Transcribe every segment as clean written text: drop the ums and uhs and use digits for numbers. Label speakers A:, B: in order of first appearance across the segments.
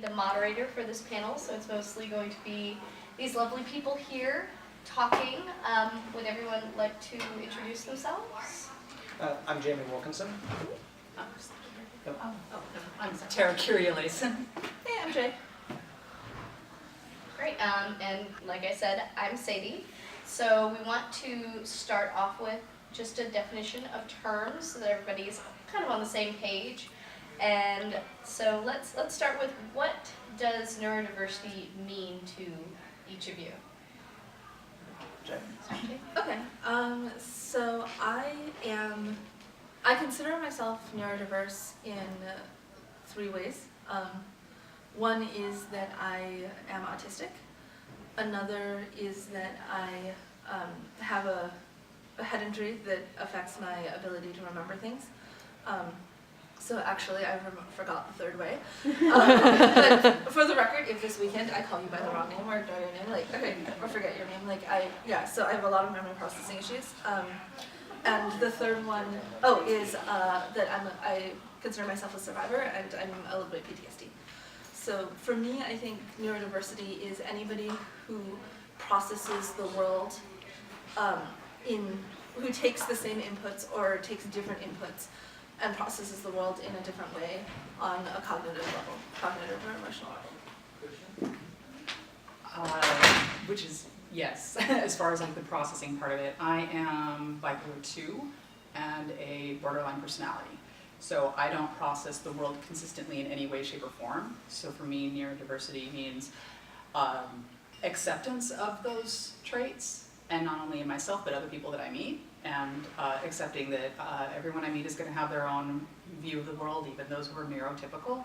A: the moderator for this panel, so it's mostly going to be these lovely people here talking. Would everyone like to introduce themselves?
B: I'm Jamie Wilkinson.
C: I'm Terra Chirieleison.
D: Hey, I'm Jay.
A: Great, and like I said, I'm Sadie. So we want to start off with just a definition of terms so that everybody's kind of on the same page. And so let's start with, what does neurodiversity mean to each of you?
B: Jay.
D: Okay, so I consider myself neurodiverse in 3 ways. One is that I am autistic. Another is that I have a head injury that affects my ability to remember things. So actually, I forgot the 3rd way. But for the record, if this weekend I call you by the wrong name or ignore your name, like, okay, or forget your name, like, so I have a lot of memory processing issues. And the 3rd one, is that I consider myself a survivor, and I'm a little bit PTSD. So for me, I think neurodiversity is anybody who processes the world who takes the same inputs or takes different inputs and processes the world in a different way on a cognitive or emotional level.
C: Which is, yes, as far as like the processing part of it, I am bipolar 2 and a borderline personality. So I don't process the world consistently in any way, shape, or form. So for me, neurodiversity means acceptance of those traits, and not only in myself, but other people that I meet, and accepting that everyone I meet is going to have their own view of the world, even those who are neurotypical.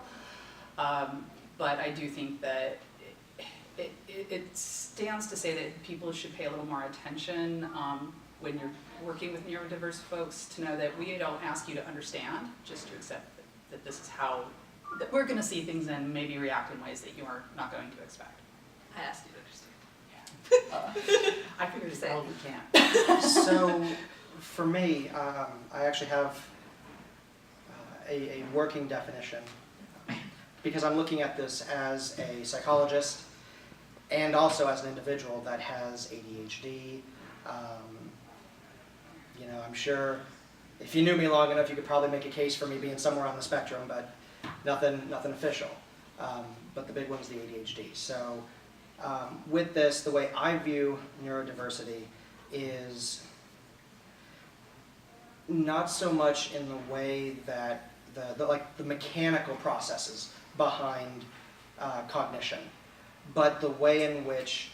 C: But I do think that it stands to say that people should pay a little more attention when you're working with neurodiverse folks, to know that we don't ask you to understand, just to accept that this is how, that we're going to see things and maybe react in ways that you are not going to expect.
D: I asked you to understand.
C: I figured as well you can't.
B: So for me, I actually have a working definition, because I'm looking at this as a psychologist and also as an individual that has ADHD. I'm sure if you knew me long enough, you could probably make a case for me being somewhere on the spectrum, but nothing official. But the big one's the ADHD. So with this, the way I view neurodiversity is not so much in the way that the mechanical processes behind cognition, but the way in which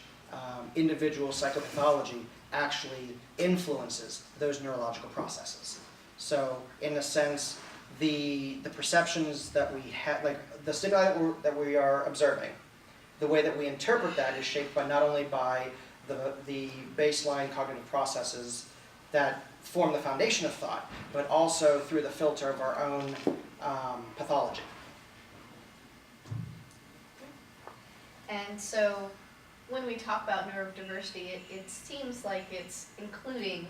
B: individual psychopathology actually influences those neurological processes. So in a sense, the perceptions that we have, like the stimuli that we are observing, the way that we interpret that is shaped by not only by the baseline cognitive processes that form the foundation of thought, but also through the filter of our own pathology.
A: And so when we talk about neurodiversity, it seems like it's including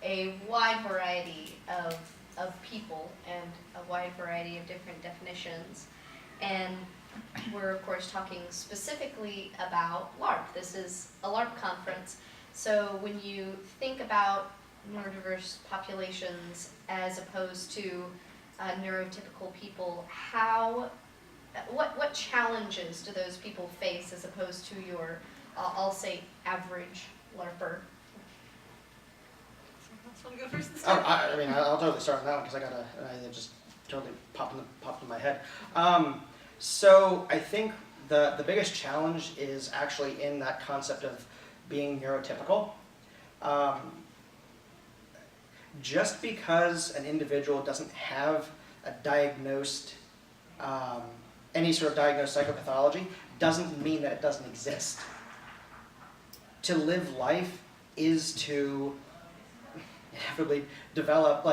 A: a wide variety of people and a wide variety of different definitions. And we're, of course, talking specifically about LARP. This is a LARP conference. So when you think about neurodiverse populations as opposed to neurotypical people, what challenges do those people face as opposed to your, I'll say, average LARPer?
D: Want to go first this
B: Oh,
D: time?
B: I'll totally start on that one, because it just totally popped in my head. So I think the biggest challenge is actually in that concept of being neurotypical. Just because an individual doesn't have a diagnosed, any sort of diagnosed psychopathology, doesn't mean that it doesn't exist. To live life is to inevitably develop,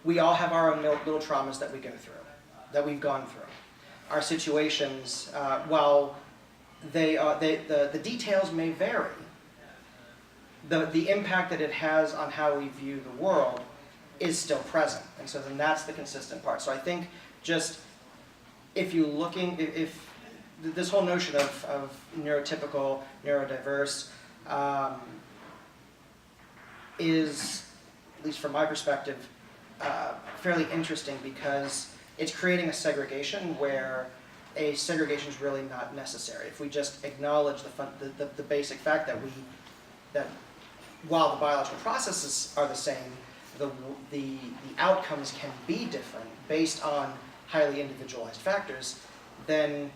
B: we all have our own little traumas that we go through, that we've gone through. Our situations, while the details may vary, the impact that it has on how we view the world is still present. And so then that's the consistent part. So I think just if you looking, if this whole notion of neurotypical, neurodiverse is, at least from my perspective, fairly interesting because it's creating a segregation where a segregation is really not necessary. If we just acknowledge the basic fact that while the biological processes are the same, the outcomes can be different based on highly individualized factors, then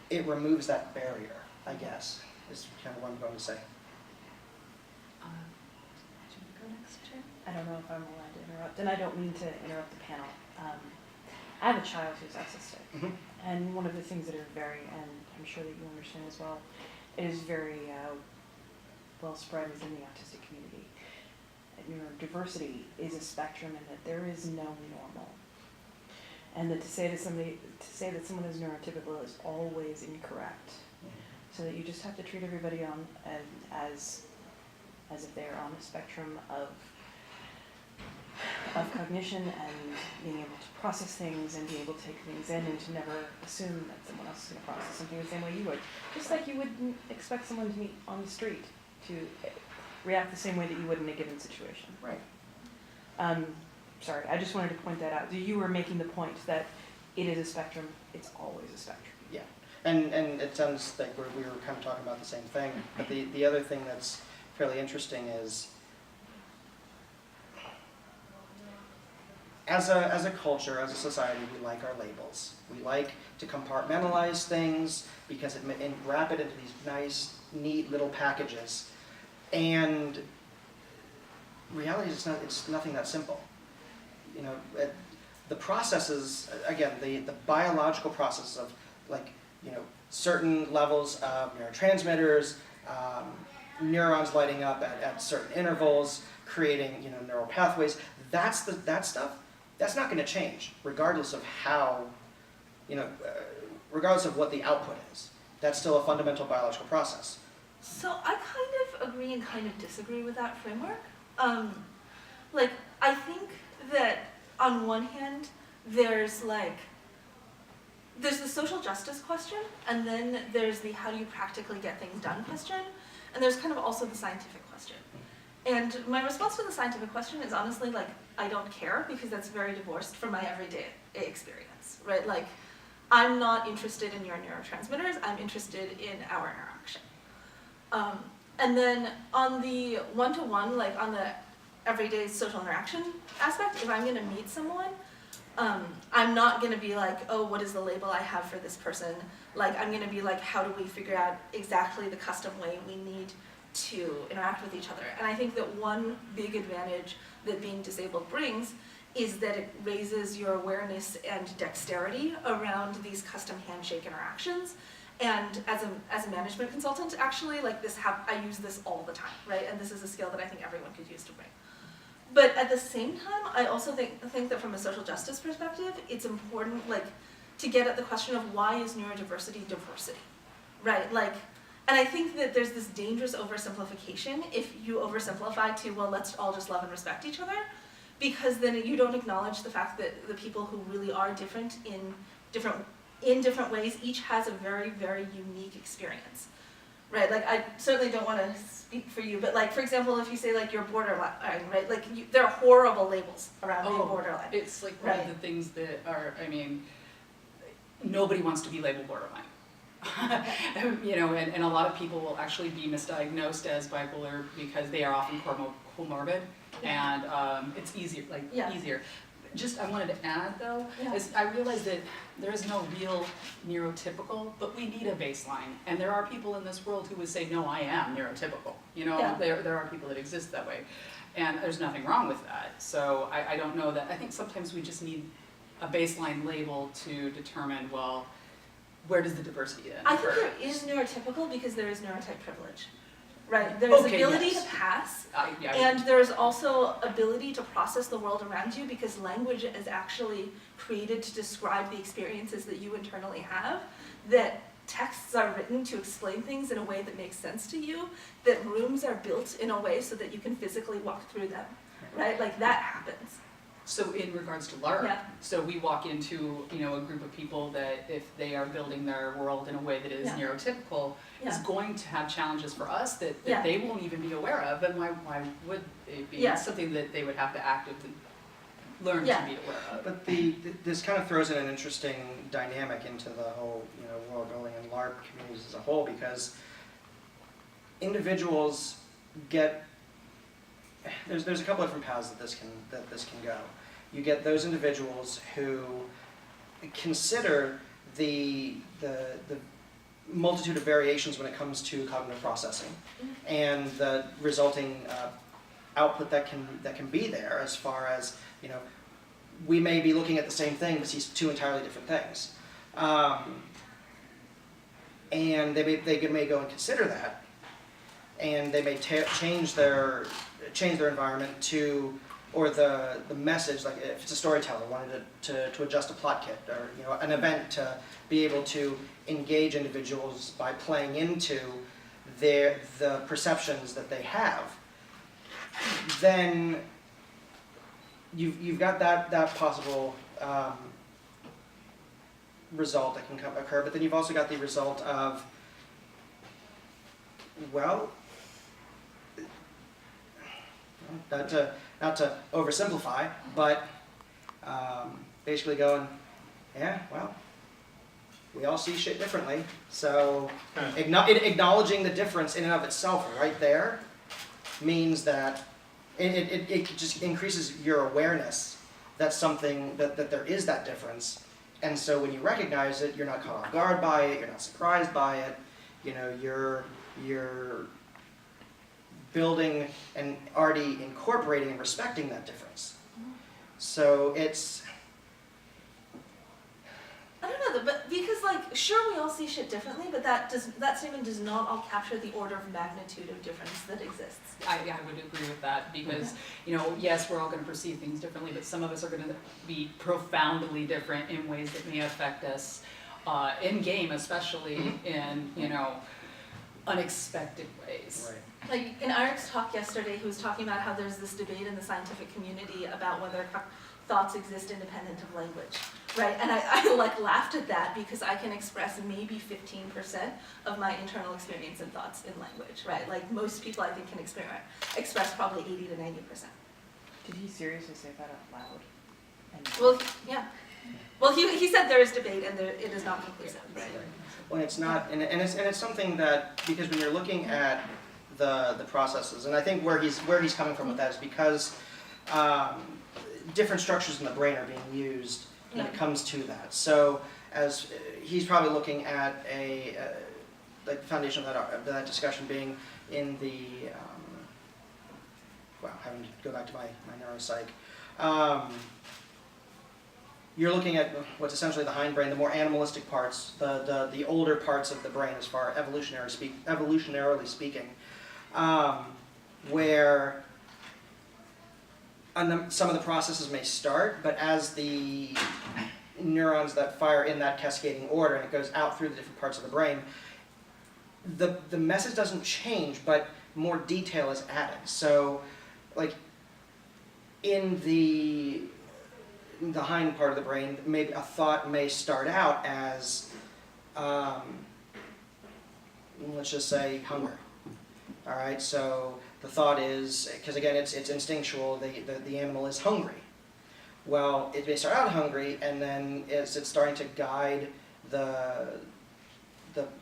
B: it removes that barrier, I guess, is kind of what I'm going to say.
C: Should we go next, Chair?
E: I don't know if I'm allowed to interrupt, and I don't mean to interrupt the panel. I have a child who's autistic,
B: Mm-hmm.
E: and one of the things that are very, and I'm sure that you understand as well, is very well spread within the autistic community. Neurodiversity is a spectrum, and that there is no normal. And that to say that someone is neurotypical is always incorrect. So that you just have to treat everybody on as if they are on a spectrum of cognition and being able to process things and be able to take things in and to never assume that someone else is going to process something the same way you would. Just like you wouldn't expect someone to meet on the street to react the same way that you would in a given situation.
C: Right.
E: Sorry, I just wanted to point that out. You were making the point that it is a spectrum, it's always a spectrum.
B: Yeah, and it sounds like we were kind of talking about the same thing, but the other thing that's fairly interesting is as a culture, as a society, we like our labels. We like to compartmentalize things because and wrap it into these nice, neat little packages. And reality is it's nothing that simple. You know, the processes, again, the biological processes of certain levels of neurotransmitters, neurons lighting up at certain intervals, creating neural pathways. That stuff. That's not going to change, regardless of how, regardless of what the output is. That's still a fundamental biological process.
D: So I kind of agree and kind of disagree with that framework. I think that on one hand, there's the social justice question, and then there's the how do you practically get things done question, and there's kind of also the scientific question. And my response to the scientific question is honestly I don't care, because that's very divorced from my everyday experience, right? I'm not interested in your neurotransmitters, I'm interested in our interaction. And then on the one-to-one, on the everyday social interaction aspect, if I'm going to meet someone, I'm not going to be oh, what is the label I have for this person? I'm going to be how do we figure out exactly the custom way we need to interact with each other? And I think that one big advantage that being disabled brings is that it raises your awareness and dexterity around these custom handshake interactions. And as a management consultant, actually, I use this all the time, right? And this is a skill that I think everyone could use to bring. But at the same time, I also think that from a social justice perspective, it's important, to get at the question of why is neurodiversity diversity, right? And I think that there's this dangerous oversimplification if you oversimplify to, well, let's all just love and respect each other, because then you don't acknowledge the fact that the people who really are different in different ways each has a very, very unique experience, right? I certainly don't want to speak for you, but for example, if you say you're borderline, right? There are horrible labels around being borderline.
C: It's one
D: right.
C: of the things that are, nobody wants to be labeled borderline. And a lot of people will actually be misdiagnosed as bipolar because they are often comorbid, and it's easier, easier. Just, I wanted to add though, is I realize that there is no real neurotypical, but we need a baseline. And there are people in this world who would say, no, I am neurotypical. There are people that exist that way. And there's nothing wrong with that. So I don't know that, I think sometimes we just need a baseline label to determine, well, where does the diversity end?
D: I think there is neurotypical because there is neurotype privilege. Right, there's ability to pass, and there's also ability to process the world around you because language is actually created to describe the experiences that you internally have, that texts are written to explain things in a way that makes sense to you, that rooms are built in a way so that you can physically walk through them, right? That happens.
C: So in regards to LARP,
D: Yeah.
C: so we walk into, you know, a group of people that if they are building their world in a way that is
D: Yeah.
C: neurotypical, is
D: Yeah.
C: going to have challenges for us that
D: Yeah.
C: they won't even be aware of, and why would it be?
D: Yeah.
C: It's something that they would have to actively learn
D: Yeah.
C: to be aware of.
B: But this kind of throws in an interesting dynamic into the whole, you know, world building and LARP communities as a whole, because individuals get, there's a couple of different paths that this can go. You get those individuals who consider the multitude of variations when it comes to cognitive processing and the resulting output that can be there, as far as, you know, we may be looking at the same thing but see two entirely different things, and they may go and consider that, and they may change their environment to, or the message, like if it's a storyteller wanted to adjust a plot kit, or, you know, an event, to be able to engage individuals by playing into the perceptions that they have, then you've got that possible result that can occur, but then you've also got the result of, well, not to oversimplify, but basically going, yeah, well, we all see shit differently, so acknowledging the difference in and of itself right there means that it just increases your awareness that something, that there is that difference. And so when you recognize it, you're not caught off guard by it, you're not surprised by it, you know, you're building and already incorporating and respecting that difference. So it's,
D: I don't know, but because, like, sure, we all see shit differently, but that statement does not all capture the order of magnitude of difference that exists.
C: I would agree with that, because, you know, yes, we're all going to perceive things differently, but some of us are going to be profoundly different in ways that may affect us in game, especially in, you know, unexpected ways.
B: right.
D: Like, in Eric's talk yesterday, he was talking about how there's this debate in the scientific community about whether thoughts exist independent of language, right? And I like laughed at that, because I can express maybe 15% of my internal experience and thoughts in language, right? Like, most people, I think, can express probably 80 to 90%.
E: Did he seriously say that out loud? And
D: Well, yeah. Well, he said there is debate, and it is not conclusive, right?
B: Well, it's not, and it's something that, because when you're looking at the processes, and I think where he's coming from with that is because different structures in the brain are being used when it comes to that. So as he's probably looking at like the foundation of that discussion being in the having to go back to my neuropsych. You're looking at what's essentially the hindbrain, the more animalistic parts, the older parts of the brain, as far evolutionarily speaking, where some of the processes may start, but as the neurons that fire in that cascading order and it goes out through the different parts of the brain, the message doesn't change, but more detail is added. So, like in the hind part of the brain, maybe a thought may start out as, let's just say, hunger. All right, so the thought is, because again, it's instinctual. The animal is hungry. Well, it may start out hungry, and then as it's starting to guide the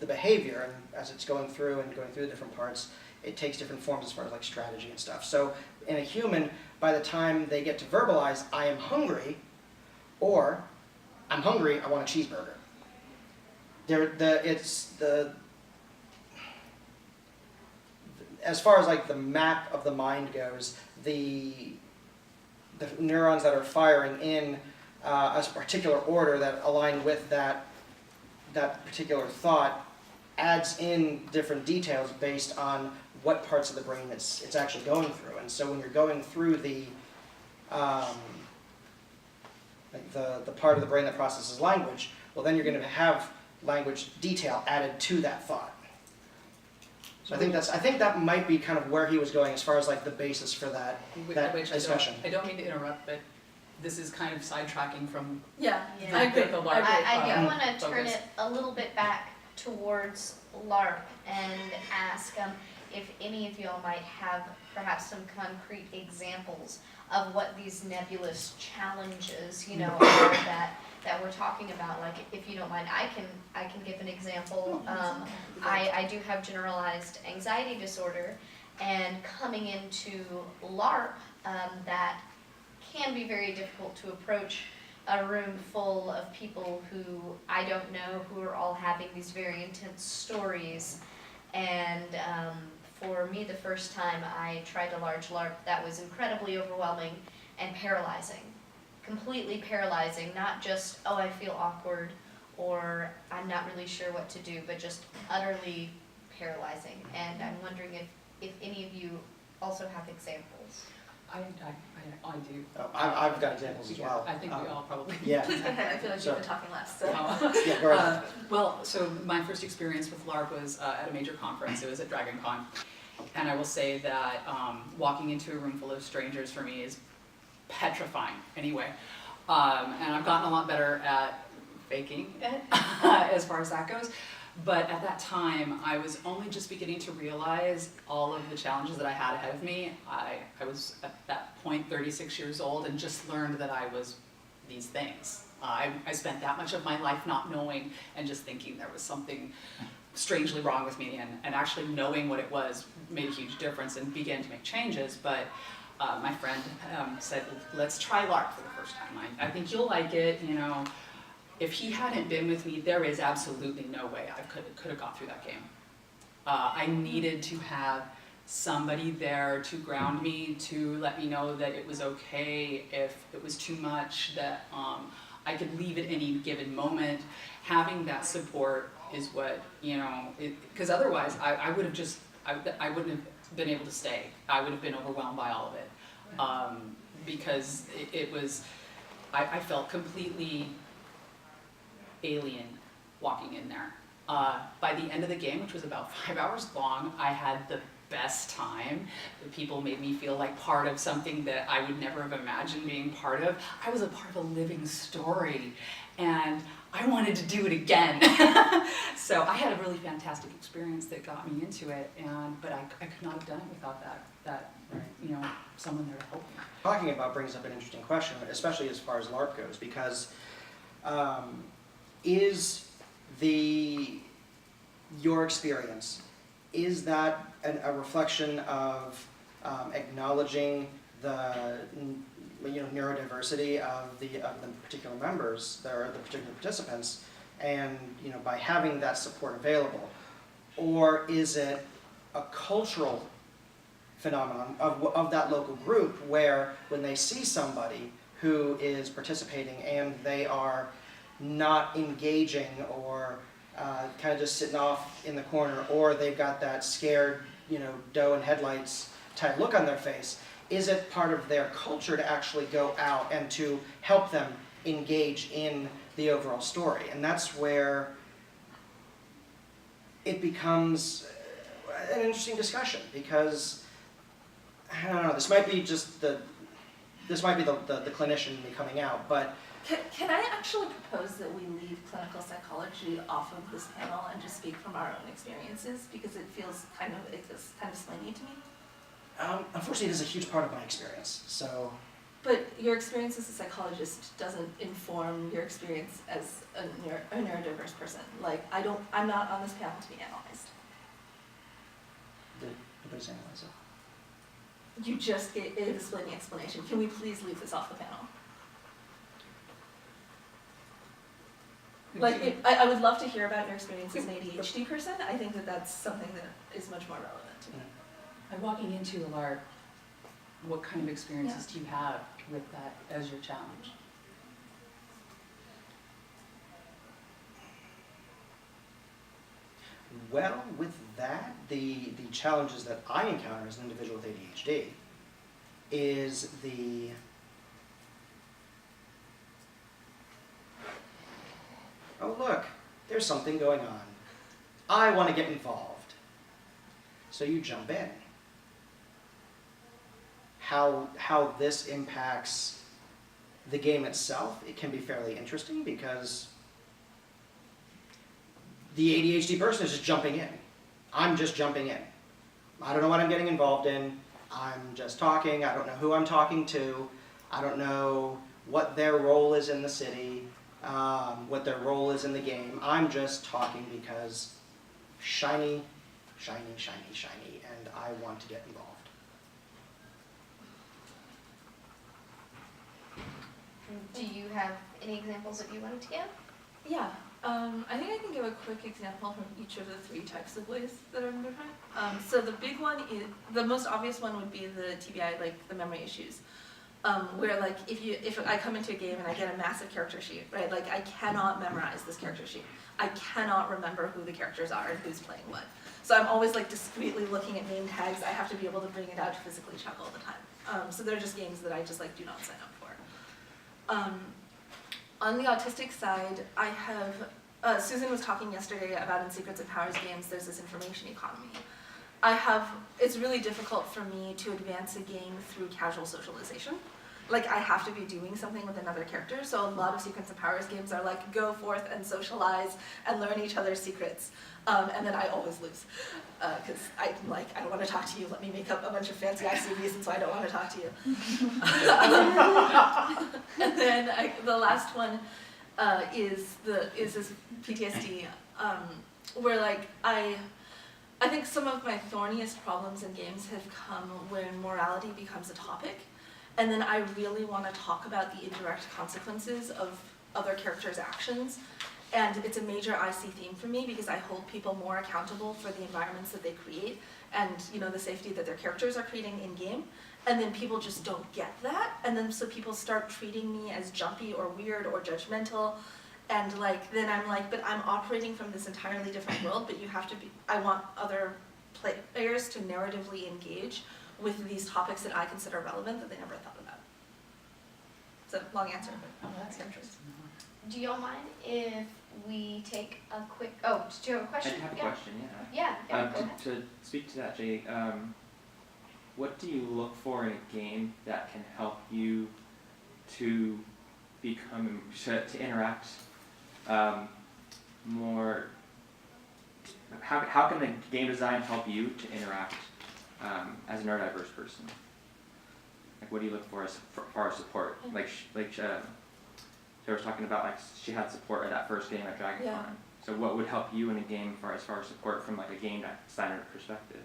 B: behavior, and as it's going through the different parts, it takes different forms as far as like strategy and stuff. So in a human, by the time they get to verbalize, I am hungry, or I'm hungry, I want a cheeseburger. As far as like the map of the mind goes, the neurons that are firing in a particular order that align with that particular thought adds in different details based on what parts of the brain it's actually going through. And so when you're going through the part of the brain that processes language, well, then you're going to have language detail added to that thought. So I think that might be kind of where he was going as far as like the basis for that discussion.
C: I don't mean to interrupt, but this is kind of sidetracking from
D: Yeah,
A: Yeah.
D: I agree.
C: the
D: I
C: LARP.
D: agree.
A: I do
C: um,
A: want to turn
C: focus.
A: it a little bit back towards LARP and ask if any of y'all might have perhaps some concrete examples of what these nebulous challenges, you know, are that we're talking about. Like, if you don't mind, I can give an example. I do have generalized anxiety disorder, and coming into LARP, that can be very difficult to approach a room full of people who I don't know, who are all having these very intense stories. And for me, the first time I tried a large LARP, that was incredibly overwhelming and paralyzing. Completely paralyzing, not just, oh, I feel awkward, or I'm not really sure what to do, but just utterly paralyzing. And I'm wondering if any of you also have examples.
C: I do.
B: Oh, I've got examples as well.
C: I think we all probably.
B: Yeah.
D: Please go ahead, I feel like
B: So-
D: you've been talking last, so.
B: Yeah, go ahead.
C: Well, so my first experience with LARP was at a major conference. It was at Dragon Con. And I will say that walking into a room full of strangers for me is petrifying anyway. And I've gotten a lot better at faking it as far as that goes. But at that time, I was only just beginning to realize all of the challenges that I had ahead of me. I was at that point 36 years old and just learned that I was these things. I spent that much of my life not knowing and just thinking there was something strangely wrong with me, and actually knowing what it was made a huge difference and began to make changes. But my friend said, let's try LARP for the first time. I think you'll like it, you know. If he hadn't been with me, there is absolutely no way I could have got through that game. I needed to have somebody there to ground me, to let me know that it was okay if it was too much, that I could leave at any given moment. Having that support is what, you know, because otherwise I would have just, I wouldn't have been able to stay. I would have been overwhelmed by all of it. Because it was, I felt completely alien walking in there. By the end of the game, which was about 5 hours long, I had the best time. The people made me feel like part of something that I would never have imagined being part of. I was a part of a living story, and I wanted to do it again. So I had a really fantastic experience that got me into it, but I could not have done it without that you know, someone there to help me.
B: Talking about brings up an interesting question, especially as far as LARP goes, because is your experience, is that a reflection of acknowledging the neurodiversity of the particular members, the particular participants, and by having that support available, or is it a cultural phenomenon of that local group where when they see somebody who is participating and they are not engaging or kind of just sitting off in the corner, or they've got that scared, doe in headlights type look on their face, is it part of their culture to actually go out and to help them engage in the overall story? And that's where it becomes an interesting discussion, because I don't know, this might be the clinician in me coming out, but
D: Can I actually propose that we leave clinical psychology off of this panel and just speak from our own experiences, because it feels kind of slangy to me?
B: Unfortunately, it is a huge part of my experience, so.
D: But your experience as a psychologist doesn't inform your experience as a neurodiverse person. Like, I'm not on this panel to be analyzed.
B: Did anybody say analyze it?
D: You just gave a splitting explanation. Can we please leave this off the panel? Like, I would love to hear about your experience as an ADHD person. I think that that's something that is much more relevant to me.
C: And walking into a LARP, what kind of experiences do you have with that as your challenge?
B: Well, with that, the challenges that I encounter as an individual with ADHD is oh look, there's something going on. I want to get involved. So you jump in. How this impacts The game itself, it can be fairly interesting because the ADHD person is just jumping in. I'm just jumping in. I don't know what I'm getting involved in. I'm just talking. I don't know who I'm talking to. I don't know what their role is in the city, what their role is in the game. I'm just talking because shiny, shiny, shiny, shiny, and I want to get involved.
A: Do you have any examples that you wanted to give?
D: Yeah, I think I can give a quick example from each of the 3 types of ways that I'm different. So the big one is, the most obvious one would be the TBI, like the memory issues. Where like if I come into a game and I get a massive character sheet, right? Like I cannot memorize this character sheet. I cannot remember who the characters are and who's playing what. So I'm always like discreetly looking at name tags. I have to be able to bring it out to physically check all the time. So they're just games that I just like do not sign up for. On the autistic side, I have, Susan was talking yesterday about in Secrets of Powers games, there's this information economy. It's really difficult for me to advance a game through casual socialization. Like I have to be doing something with another character, so a lot of Secrets of Powers games are like go forth and socialize and learn each other's secrets. And then I always lose, because I'm like, I don't want to talk to you, let me make up a bunch of fancy ICVs and so I don't want to talk to you. And then the last one is this PTSD, where like I think some of my thorniest problems in games have come when morality becomes a topic, and then I really want to talk about the indirect consequences of other characters' actions. And it's a major IC theme for me because I hold people more accountable for the environments that they create and the safety that their characters are creating in game. And then people just don't get that. And then so people start treating me as jumpy or weird or judgmental. And like then I'm like, but I'm operating from this entirely different world, but you have to be, I want other players to narratively engage with these topics that I consider relevant that they never thought about. It's a long answer, but
C: that's interesting.
A: Do y'all mind if we take a quick, oh, do you have a question?
F: I have a question,
A: Yeah, go ahead.
F: to speak to that, Jay, what do you look for in a game that can help you to become, to interact more, how can the game design help you to interact as a neurodiverse person? Like what do you look for as far as support? Sarah was talking about like she had support at that first game at DragonCon.
D: Yeah.
F: So what would help you in a game as far as support from like a game designer perspective?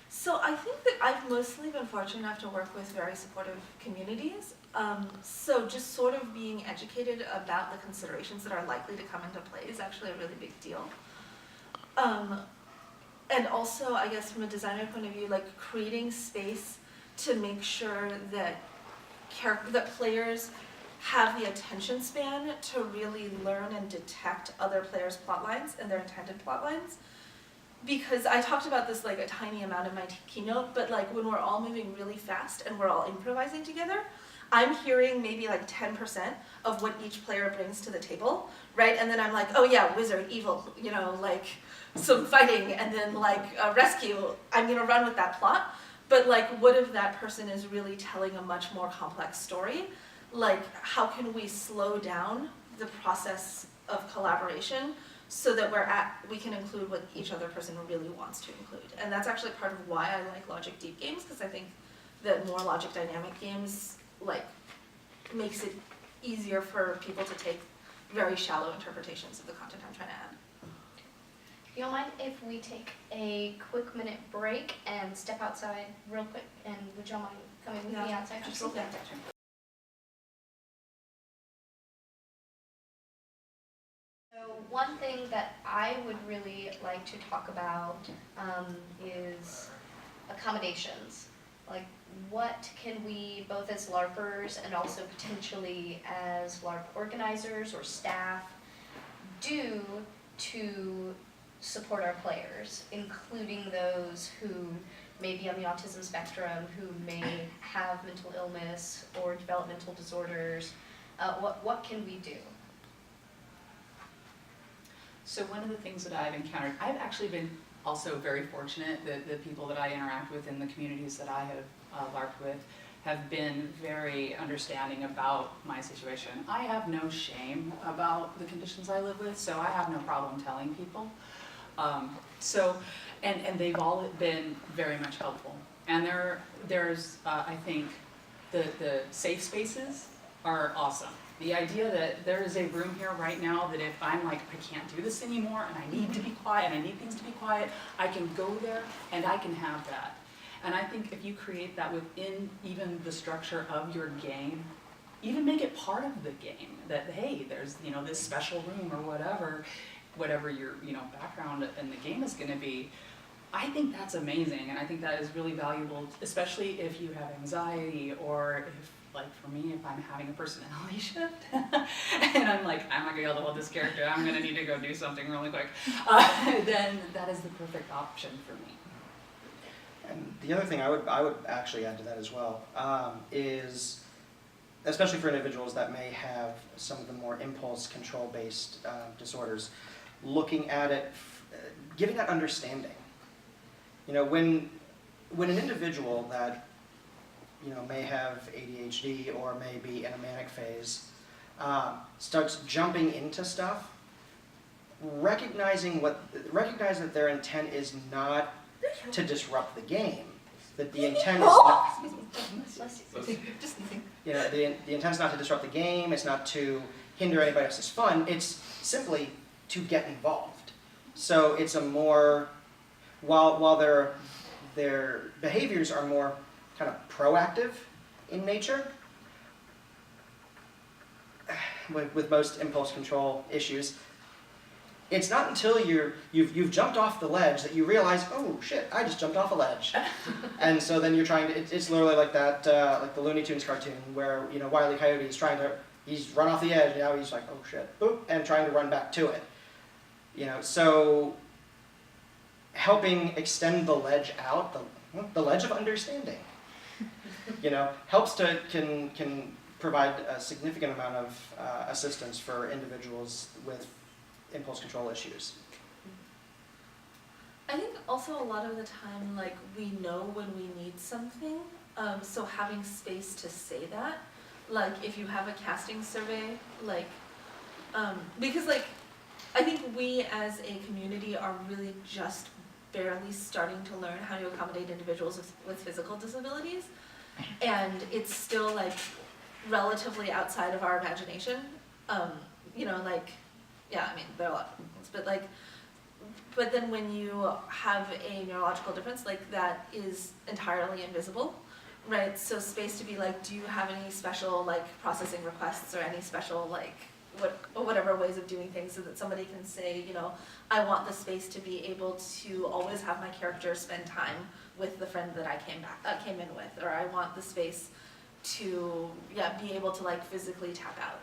D: So I think that I've mostly been fortunate enough to work with very supportive communities. So just sort of being educated about the considerations that are likely to come into play is actually a really big deal. And also, I guess from a designer point of view, like creating space to make sure that players have the attention span to really learn and detect other players' plot lines and their intended plot lines. Because I talked about this like a tiny amount in my keynote, but like when we're all moving really fast and we're all improvising together, I'm hearing maybe like 10% of what each player brings to the table, right? And then I'm like, oh yeah, wizard, evil, like some fighting, and then like a rescue, I'm gonna run with that plot. But like, what if that person is really telling a much more complex story? Like, how can we slow down the process of collaboration so that we can include what each other person really wants to include? And that's actually part of why I like logic deep games, because I think that more logic dynamic games like makes it easier for people to take very shallow interpretations of the content I'm trying to add.
A: Do you mind if we take a quick minute break and step outside real quick? And would y'all mind coming with me outside?
D: Absolutely.
A: So one thing that I would really like to talk about is accommodations. Like, what can we, both as LARPers and also potentially as LARP organizers or staff, do to support our players, including those who may be on the autism spectrum, who may have mental illness or developmental disorders? What can we do?
C: So one of the things that I've encountered, I've actually been also very fortunate that the people that I interact with in the communities that I have LARPed with have been very understanding about my situation. I have no shame about the conditions I live with, so I have no problem telling people. And they've all been very much helpful. And there's I think, the safe spaces are awesome. The idea that there is a room here right now that if I'm like, I can't do this anymore and I need to be quiet and I need things to be quiet, I can go there and I can have that. And I think if you create that within even the structure of your game, even make it part of the game, that hey, there's, you know, this special room or whatever your, you know, background in the game is gonna be, I think that's amazing, and I think that is really valuable, especially if you have anxiety, or if, like for me, if I'm having a personality shift, and I'm like, I'm not gonna be able to hold this character, I'm gonna need to go do something really quick, then that is the perfect option for me.
B: And the other thing I would actually add to that as well is, especially for individuals that may have some of the more impulse control based disorders, looking at it, giving that understanding. You know, when an individual that, you know, may have ADHD or may be in a manic phase starts jumping into stuff, recognize that their intent is not to disrupt the game. That the intent is not, you know, the intent is not to disrupt the game. It's not to hinder anybody else's fun. It's simply to get involved. So it's a more, while their behaviors are more kind of proactive in nature, with most impulse control issues, it's not until you've jumped off the ledge that you realize, oh shit, I just jumped off a ledge. And so then you're trying to, it's literally like that, like the Looney Tunes cartoon where, you know, Wile E. Coyote is he's run off the edge, and now he's like, oh shit, boop, and trying to run back to it. You know, so helping extend the ledge out, the ledge of understanding, you know, can provide a significant amount of assistance for individuals with impulse control issues.
D: I think also a lot of the time, like, we know when we need something, so having space to say that, like, if you have a casting survey, like, because, like, I think we as a community are really just barely starting to learn how to accommodate individuals with physical disabilities, and it's still, like, relatively outside of our imagination. You know, like, yeah, I mean, there are a lot of things, but then when you have a neurological difference, like, that is entirely invisible, right? So space to be like, do you have any special, like, processing requests or any special, like, whatever ways of doing things, so that somebody can say, you know, I want the space to be able to always have my character spend time with the friend that I came in with, or I want the space to, yeah, be able to, like, physically tap out.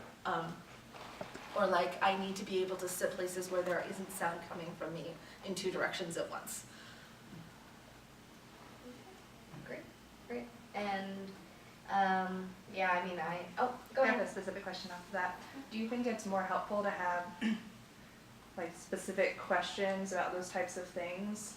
D: Or, like, I need to be able to sit places where there isn't sound coming from me in two directions at once.
A: Great. And, yeah, I mean, go
G: I have
A: ahead.
G: a specific question off of that. Do you think it's more helpful to have like specific questions about those types of things?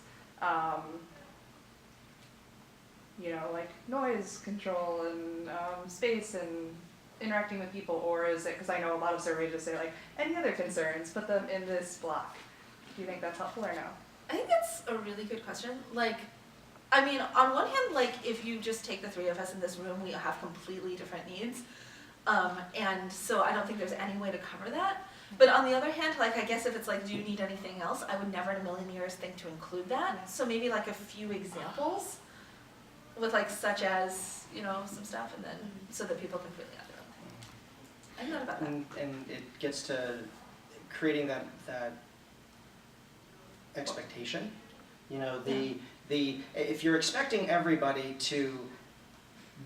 G: You know, like noise control and space and interacting with people, or is it, because I know a lot of surveys just say like, any other concerns, put them in this block. Do you think that's helpful or no?
D: I think that's a really good question. Like, I mean, on one hand, like, if you just take the three of us in this room, we have completely different needs. And so I don't think there's any way to cover that. But on the other hand, like, I guess if it's like, do you need anything else? I would never in a million years think to include that. So maybe like a few examples with, like, such as, you know, some stuff, and then so that people can really have their own thing. I thought about that.
B: And it gets to creating that expectation. You know, if you're expecting everybody to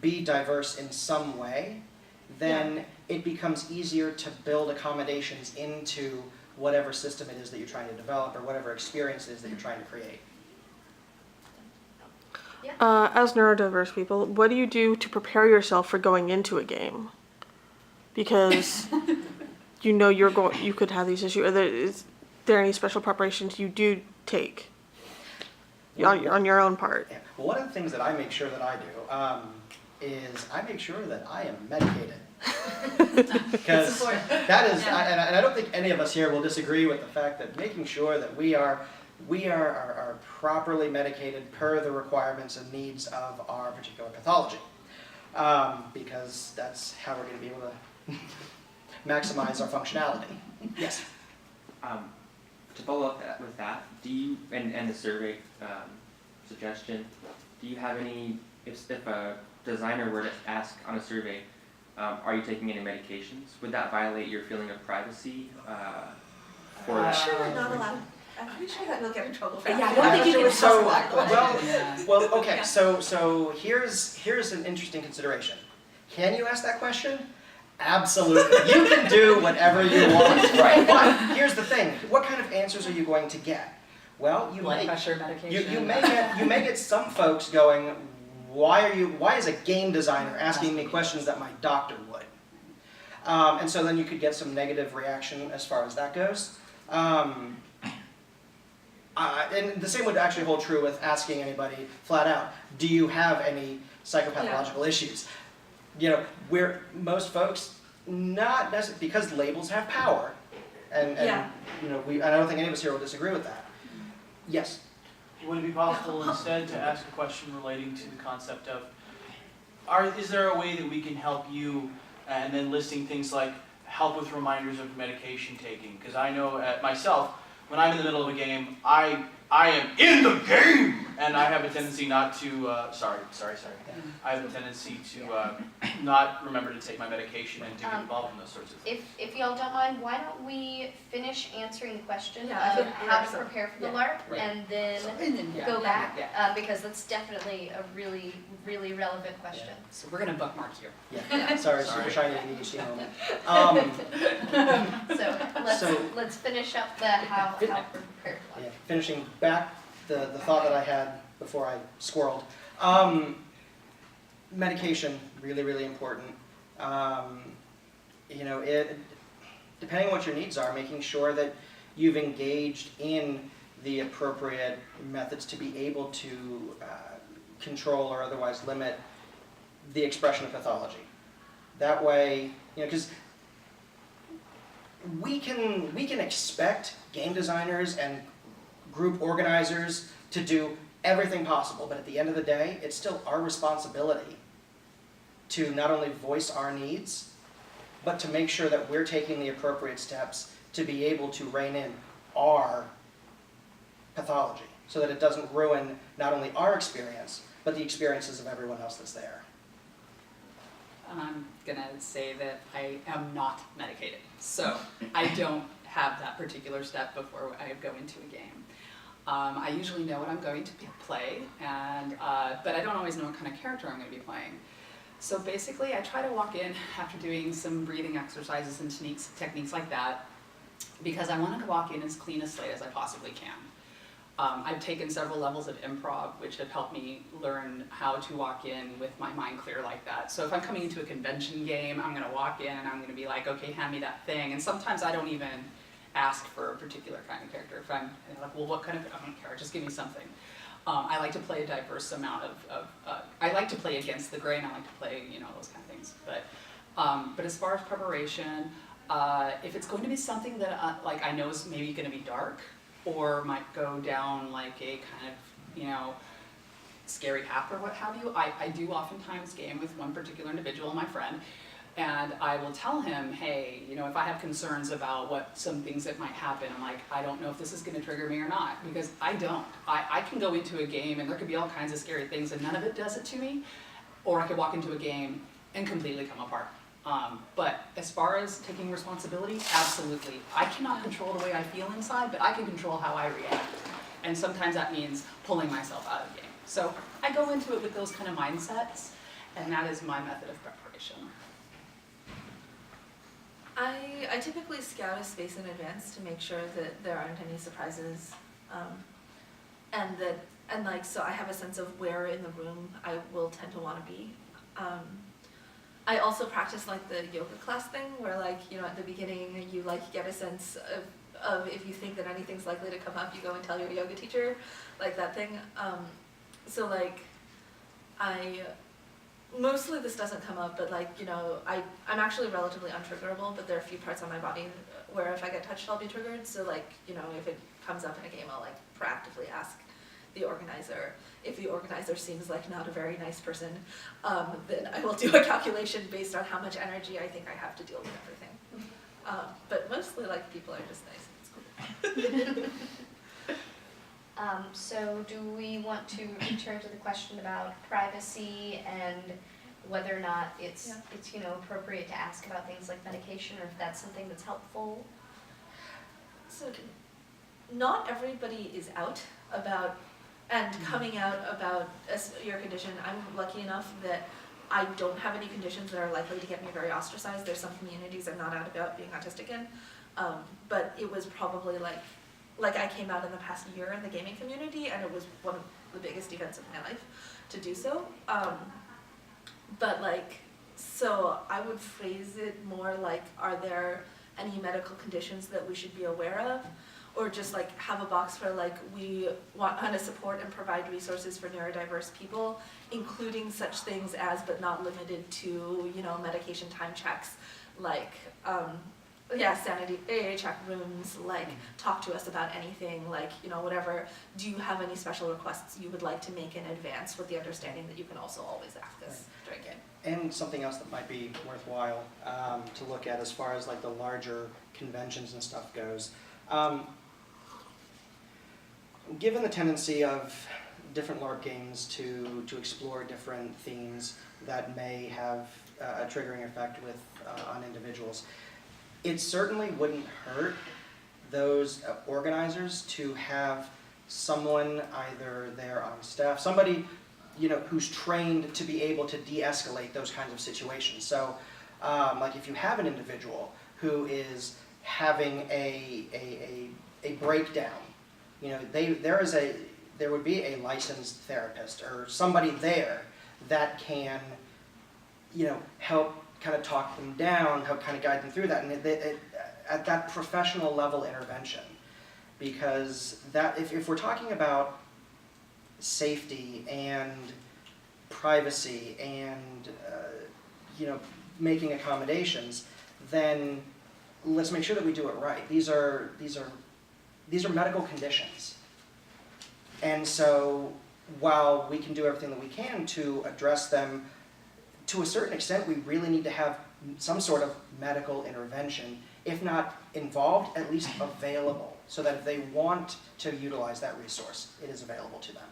B: be diverse in some way, then it becomes easier to build accommodations into whatever system it is that you're trying to develop, or whatever experience it is that you're trying to create.
H: As neurodiverse people, what do you do to prepare yourself for going into a game? Because you know you could have these issues. Is there any special preparations you do take? on your own part?
B: Yeah. Well, one of the things that I make sure that I do is I make sure that I am medicated. Because that is, and I don't think any of us here will disagree with the fact that making sure that we are properly medicated per the requirements and needs of our particular pathology. Because that's how we're going to be able to maximize our functionality. Yes?
F: To follow up with that, do you, and the survey suggestion, do you have any, if a designer were to ask on a survey, are you taking any medications? Would that violate your feeling of privacy?
D: I'm sure we're not allowed. I'm pretty sure that we'll get in trouble for that.
C: Yeah, I don't think you can
B: So,
C: ask that question.
B: well, okay,
D: Yeah.
B: so here's an interesting consideration. Can you ask that question? Absolutely. You can do whatever you want, right? But here's the thing, what kind of answers are you going to get? Well,
C: Blood pressure medication.
B: you may get some folks going, why is a game designer asking me questions that my doctor would? And so then you could get some negative reaction as far as that goes. And the same would actually hold true with asking anybody flat out, do you have any psychopathological issues? You know, most folks, not necessarily, because labels have power, and you know, I don't think any of us here will disagree with that. Yes?
I: Would it be possible instead to ask a question relating to the concept of, is there a way that we can help you, and then listing things like help with reminders of medication taking? Because I know myself, when I'm in the middle of a game, I am in the game, and I have a tendency not to, sorry. I have a tendency to not remember to take my medication and to get involved in those sorts of things.
A: If y'all don't mind, why don't we finish answering the question
D: Yeah, I
A: of
D: think
A: how
D: we're
A: to prepare for the
C: Yeah.
A: LARP, and then
C: Yeah.
A: go back,
C: Yeah.
A: because that's definitely a really, really relevant question.
C: So we're gonna bookmark here.
B: Yeah. Sorry, super
I: Sorry.
B: shiny ADHD moment.
A: So let's finish up the how we're prepared one.
B: Yeah, finishing back the thought that I had before I squirreled. Medication, really, really important. You know, depending on what your needs are, making sure that you've engaged in the appropriate methods to be able to control or otherwise limit the expression of pathology. That way, you know, because we can expect game designers and group organizers to do everything possible, but at the end of the day, it's still our responsibility to not only voice our needs, but to make sure that we're taking the appropriate steps to be able to rein in our pathology, so that it doesn't ruin not only our experience, but the experiences of everyone else that's there.
C: I'm gonna say that I am not medicated, so I don't have that particular step before I go into a game. I usually know what I'm going to play, but I don't always know what kind of character I'm going to be playing. So basically, I try to walk in after doing some breathing exercises and techniques like that, because I want to walk in as clean a slate as I possibly can. I've taken several levels of improv, which have helped me learn how to walk in with my mind clear like that. So if I'm coming into a convention game, I'm gonna walk in and I'm gonna be like, okay, hand me that thing. And sometimes I don't even ask for a particular kind of character. If I'm like, well, what kind of, I don't care, just give me something. I like to play a diverse amount I like to play against the grain, I like to play, you know, those kind of things. But as far as preparation, if it's going to be something that like I know is maybe gonna be dark, or might go down like a kind of, you know, scary path or what have you, I do oftentimes game with one particular individual, my friend, and I will tell him, hey, you know, if I have concerns about what some things that might happen, I'm like, I don't know if this is gonna trigger me or not, because I don't. I can go into a game and there could be all kinds of scary things and none of it does it to me, or I could walk into a game and completely come apart. But as far as taking responsibility, absolutely. I cannot control the way I feel inside, but I can control how I react. And sometimes that means pulling myself out of the game. So I go into it with those kind of mindsets, and that is my method of preparation.
D: I typically scout a space in advance to make sure that there aren't any surprises, so I have a sense of where in the room I will tend to want to be. I also practice like the yoga class thing where, like, you know, at the beginning you like get a sense of if you think that anything's likely to come up, you go and tell your yoga teacher, like that thing. So like, mostly this doesn't come up, but like, you know, I'm actually relatively untriggerable, but there are a few parts on my body where if I get touched, I'll be triggered. So like, you know, if it comes up in a game, I'll like proactively ask the organizer. If the organizer seems like not a very nice person, then I will do a calculation based on how much energy I think I have to deal with everything. But mostly like people are just nice. It's cool.
A: So do we want to return to the question about privacy and whether or not it's you know, appropriate to ask about things like medication, or if that's something that's helpful?
D: So not everybody is out about and coming out about your condition. I'm lucky enough that I don't have any conditions that are likely to get me very ostracized. There's some communities I'm not out about being autistic in, but it was probably like I came out in the past year in the gaming community, and it was one of the biggest events of my life to do so. But like, so I would phrase it more like, are there any medical conditions that we should be aware of? Or just like have a box for like, we want to support and provide resources for neurodiverse people, including such things as, but not limited to, you know, medication time checks, like, sanity, AA check rooms, like talk to us about anything, like, you know, whatever. Do you have any special requests you would like to make in advance, with the understanding that you can also always ask us during game?
B: And something else that might be worthwhile to look at as far as like the larger conventions and stuff goes. Given the tendency of different LARP games to explore different themes that may have a triggering effect with on individuals, it certainly wouldn't hurt those organizers to have someone either there on staff, somebody, you know, who's trained to be able to de-escalate those kinds of situations. So, like if you have an individual who is having a breakdown, you know, there would be a licensed therapist or somebody there that can, you know, help kind of talk them down, help kind of guide them through that, and at that professional level intervention, because that if we're talking about safety and privacy and you know, making accommodations, then let's make sure that we do it right. These are medical conditions. And so while we can do everything that we can to address them, to a certain extent we really need to have some sort of medical intervention, if not involved, at least available, so that if they want to utilize that resource, it is available to them.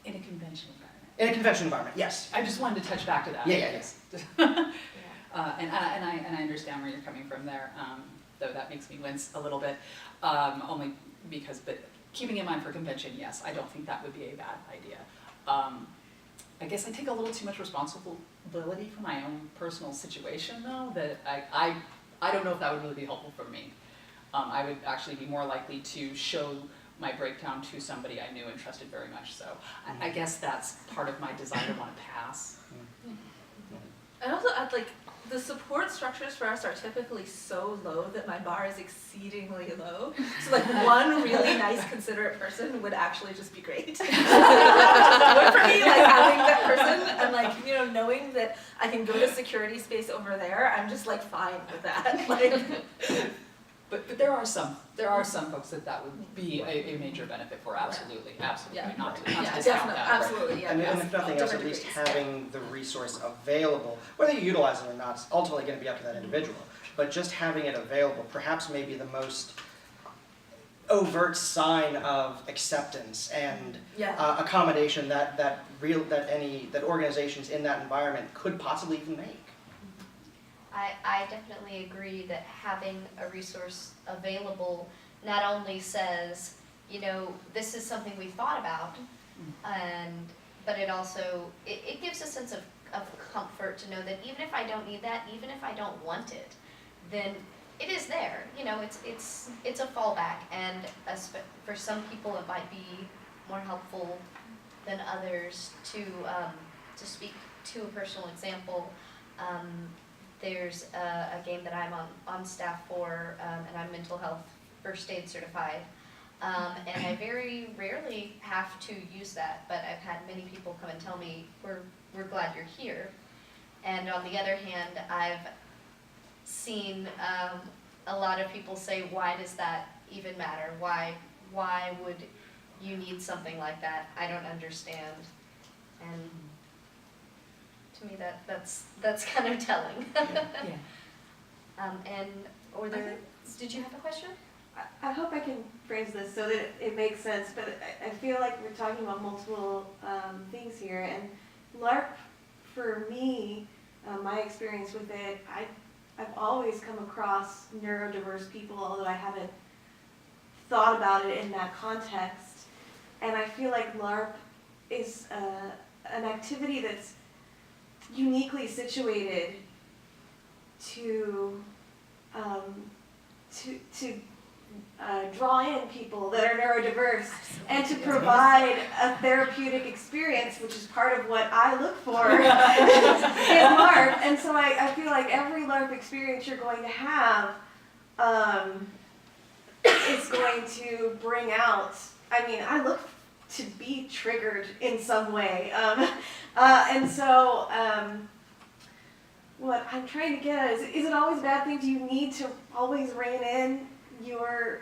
C: In a convention environment.
B: In a convention environment, yes.
C: I just wanted to touch back to that.
B: Yes.
C: And I understand where you're coming from there, though that makes me wince a little bit, only because, but keeping in mind for convention, yes, I don't think that would be a bad idea. I guess I take a little too much responsibility for my own personal situation, though, that I don't know if that would really be helpful for me. I would actually be more likely to show my breakdown to somebody I knew and trusted very much, so I guess that's part of my desire to want to pass.
D: And also, like, the support structures for us are typically so low that my bar is exceedingly low. So like one really nice, considerate person would actually just be great. Would for me, like having that person and like, you know, knowing that I can go to security space over there, I'm just like fine with that. Like,
C: But there are some folks that would be a major benefit for, absolutely, not to discount
D: definitely,
C: that.
D: absolutely, yeah.
B: And if nothing else, at least having the resource available, whether you utilize it or not, it's ultimately going to be up to that individual. But just having it available, perhaps maybe the most overt sign of acceptance and accommodation that organizations in that environment could possibly even make.
A: I definitely agree that having a resource available not only says, you know, this is something we thought about, but it also, it gives a sense of comfort to know that even if I don't need that, even if I don't want it, then it is there. You know, it's a fallback, and for some people it might be more helpful than others. To speak to a personal example, there's a game that I'm on staff for, and I'm mental health first aid certified. And I very rarely have to use that, but I've had many people come and tell me, we're glad you're here. And on the other hand, I've seen a lot of people say, why does that even matter? Why would you need something like that? I don't understand. And to me, that's kind of telling. And or there, did you have a question?
J: I hope I can phrase this so that it makes sense, but I feel like we're talking about multiple things here. And LARP, for me, my experience with it, I've always come across neurodiverse people, although I haven't thought about it in that context. And I feel like LARP is an activity that's uniquely situated to draw in people that are neurodiverse and to provide a therapeutic experience, which is part of what I look for in LARP. And so I feel like every LARP experience you're going to have is going to bring out, I mean, I look to be triggered in some way. And so what I'm trying to get at is it always a bad thing? Do you need to always rein in your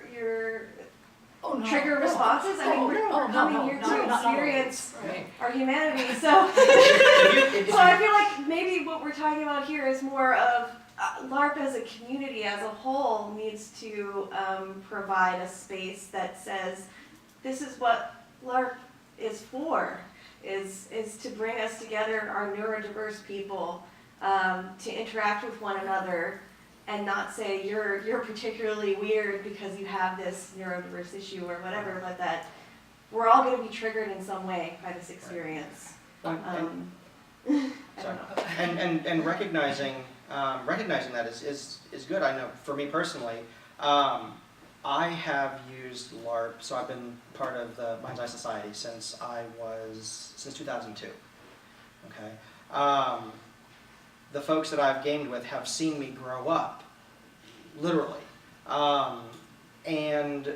J: trigger responses? I mean, we're coming here to experience our humanity. So, so I feel like maybe what we're talking about here is more of LARP as a community as a whole needs to provide a space that says this is what LARP is for, is to bring us together, our neurodiverse people, to interact with one another and not say you're particularly weird because you have this neurodiverse issue or whatever, but that we're all going to be triggered in some way by this experience. I don't know.
B: And recognizing that is good. I know for me personally, I have used LARP, so I've been part of the Mind's Eye Society since 2002. Okay. The folks that I've gamed with have seen me grow up, literally. And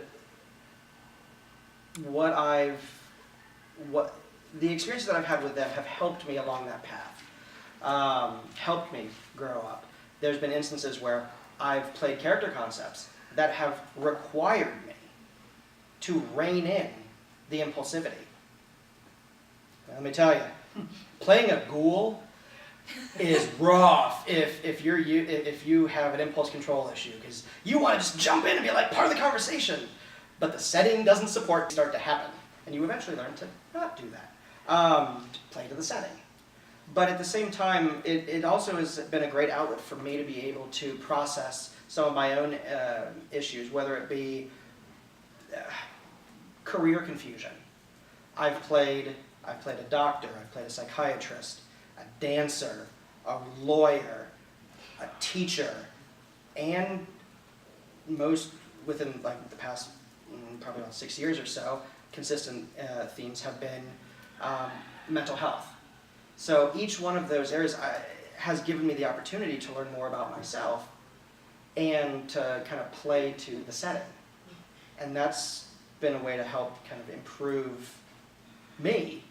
B: the experiences that I've had with them have helped me along that path, helped me grow up. There's been instances where I've played character concepts that have required me to rein in the impulsivity. Let me tell you, playing a ghoul is rough if you have an impulse control issue, because you want to just jump in and be like part of the conversation, but the setting doesn't support start to happen, and you eventually learn to not do that, to play to the setting. But at the same time, it also has been a great outlet for me to be able to process some of my own issues, whether it be career confusion. I've played a doctor, I've played a psychiatrist, a dancer, a lawyer, a teacher, and most within like the past probably about 6 years or so, consistent themes have been mental health. So each one of those areas has given me the opportunity to learn more about myself and to kind of play to the setting. And that's been a way to help kind of improve me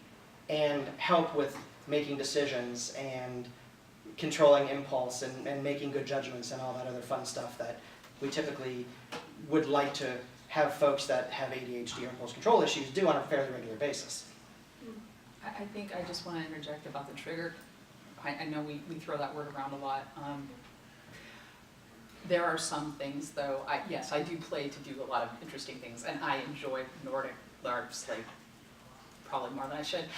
B: and help with making decisions and controlling impulse and making good judgments and all that other fun stuff that we typically would like to have folks that have ADHD or impulse control issues do on a fairly regular basis.
C: I think I just want to interject about the trigger. I know we throw that word around a lot. There are some things, though, yes, I do play to do a lot of interesting things, and I enjoy Nordic LARPs, like, probably more than I should.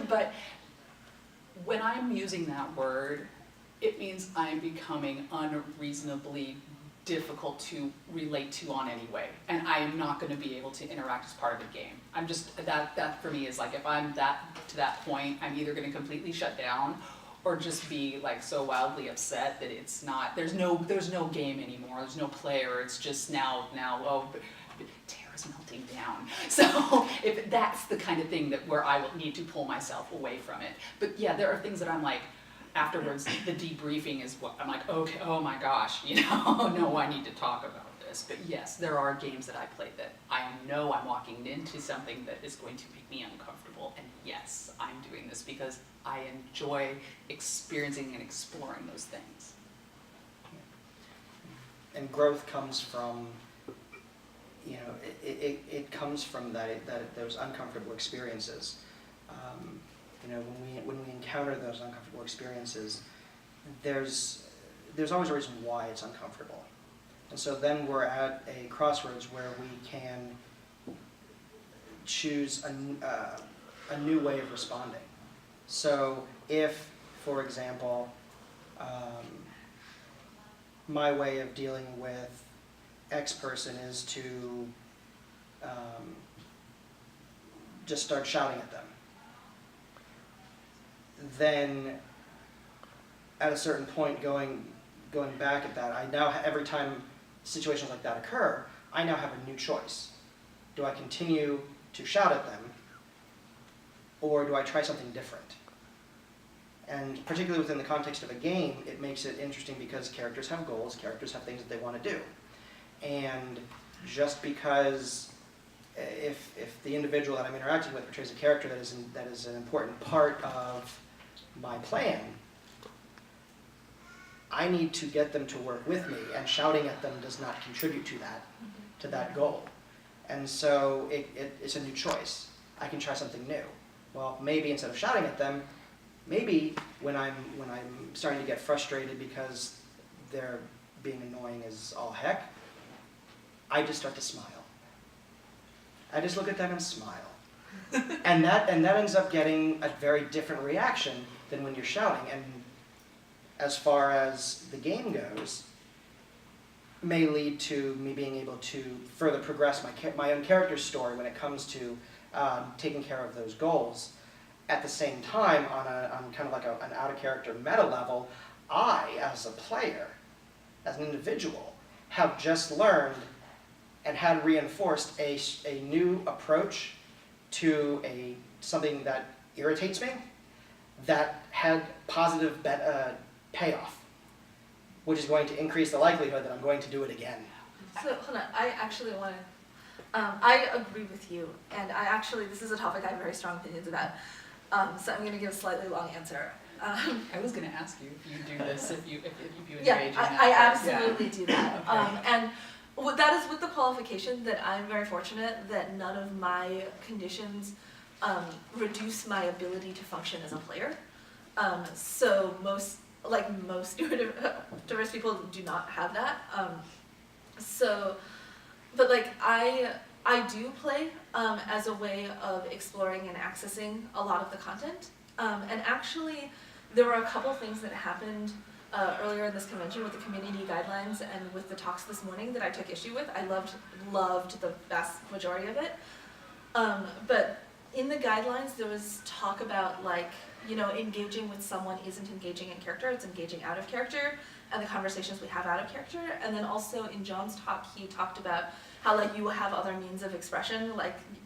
C: But when I'm using that word, it means I'm becoming unreasonably difficult to relate to on any way, and I am not going to be able to interact as part of the game. I'm just, that for me is like, if I'm to that point, I'm either going to completely shut down or just be like so wildly upset that it's not, there's no game anymore, there's no player, it's just now, oh, Terra's melting down. So if that's the kind of thing that where I will need to pull myself away from it. But yeah, there are things that I'm like, afterwards, the debriefing is what, I'm like, okay, oh my gosh, no, I need to talk about this, but yes, there are games that I play that I know I'm walking into something that is going to make me uncomfortable, and yes, I'm doing this because I enjoy experiencing and exploring those things.
B: And growth comes from, it comes from those uncomfortable experiences. When we encounter those uncomfortable experiences, there's always a reason why it's uncomfortable. And so then we're at a crossroads where we can choose a new way of responding. So if, for example, my way of dealing with X person is to just start shouting at them, then at a certain point going back at that, I now, every time situations like that occur, I now have a new choice. Do I continue to shout at them, or do I try something different? And particularly within the context of a game, it makes it interesting because characters have goals, characters have things that they want to do. And just because if the individual that I'm interacting with portrays a character that is an important part of my plan, I need to get them to work with me, and shouting at them does not contribute to that goal. And so it's a new choice. I can try something new. Well, maybe instead of shouting at them, maybe when I'm starting to get frustrated because they're being annoying as all heck, I just start to smile. I just look at them and smile. and that ends up getting a very different reaction than when you're shouting. And as far as the game goes, may lead to me being able to further progress my own character story when it comes to taking care of those goals. At the same time, on kind of like an out-of-character meta level, I, as a player, as an individual, have just learned and had reinforced a new approach to something that irritates me that had positive payoff, which is going to increase the likelihood that I'm going to do it again.
D: So hold on, I actually want to, I agree with you, and this is a topic I have very strong opinions about, so I'm going to give a slightly long answer.
C: I was going to ask you if you do this, if you engage
D: Yeah,
C: in that.
D: I absolutely do that.
C: Okay.
D: And that is with the qualification that I'm very fortunate that none of my conditions reduce my ability to function as a player. So most diverse people do not have that. But I do play as a way of exploring and accessing a lot of the content. And actually, there were a couple things that happened earlier in this convention with the community guidelines and with the talks this morning that I took issue with. I loved the vast majority of it. But in the guidelines, there was talk about engaging with someone isn't engaging in character, it's engaging out of character, and the conversations we have out of character. And then also in John's talk, he talked about how you have other means of expression,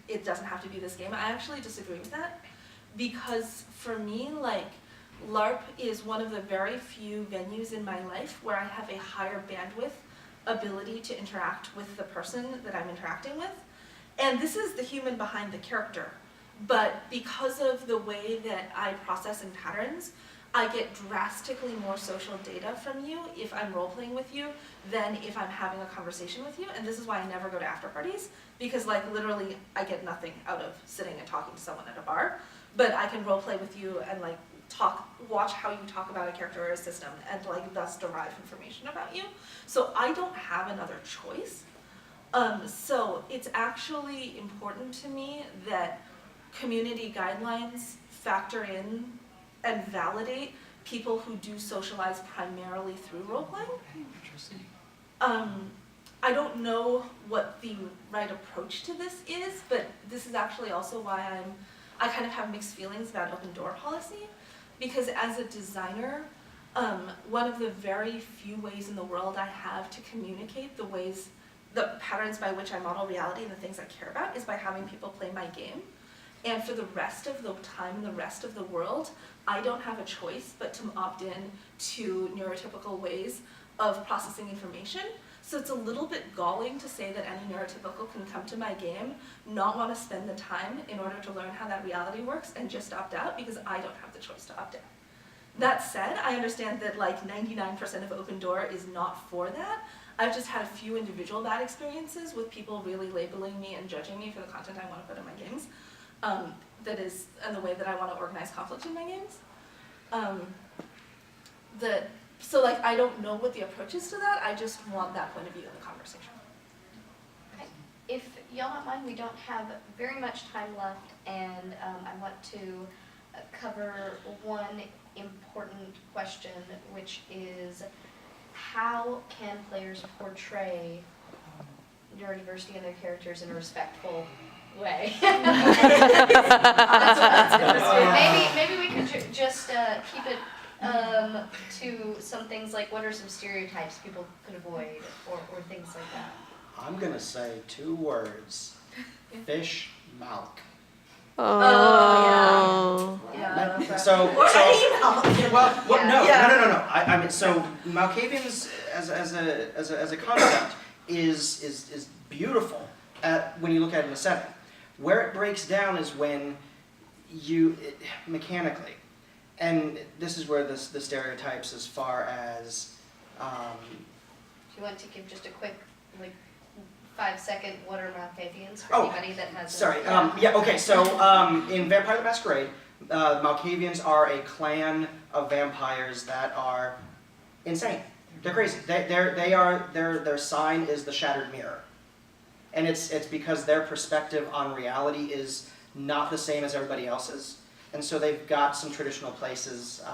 D: it doesn't have to be this game. I actually disagree with that, because for me, LARP is one of the very few venues in my life where I have a higher bandwidth ability to interact with the person that I'm interacting with. And this is the human behind the character. But because of the way that I process in patterns, I get drastically more social data from you if I'm role-playing with you than if I'm having a conversation with you. And this is why I never go to after parties, because literally I get nothing out of sitting and talking to someone at a bar. But I can role-play with you and watch how you talk about a character or a system and thus derive information about you. So I don't have another choice. So it's actually important to me that community guidelines factor in and validate people who do socialize primarily through role-playing.
C: Interesting.
D: I don't know what the right approach to this is, but this is actually also why I kind of have mixed feelings about open door policy, because as a designer, one of the very few ways in the world I have to communicate the patterns by which I model reality and the things I care about is by having people play my game. And for the rest of the time in the rest of the world, I don't have a choice but to opt in to neurotypical ways of processing information. So it's a little bit galling to say that any neurotypical can come to my game, not want to spend the time in order to learn how that reality works, and just opt out because I don't have the choice to opt out. That said, I understand that like 99% of Open Door is not for that. I've just had a few individual bad experiences with people really labeling me and judging me for the content I want to put in my games. That is, and the way that I want to organize conflict in my games. So like, I don't know what the approach is to that, I just want that point of view in the conversation.
A: Okay. If y'all don't mind, we don't have very much time left, and I want to cover one important question, which is how can players portray neurodiversity in their characters in a respectful way? Maybe we could just keep it to some things like what are some stereotypes people could avoid, or things like that.
B: I'm gonna say 2 words. Fish mouth.
H: Oh.
D: Yeah.
B: So well, no. I mean, so Malkavians as a concept is beautiful when you look at it in a setting. Where it breaks down is when mechanically, and this is where the stereotypes as far as.
A: If you want to give just a quick, like, 5-second, what are Malkavians for anybody that has?
B: Sorry. Okay. So in Vampire the Masquerade, Malkavians are a clan of vampires that are insane. They're crazy. Their sign is the shattered mirror, and it's because their perspective on reality is not the same as everybody else's, and so they've got some traditional places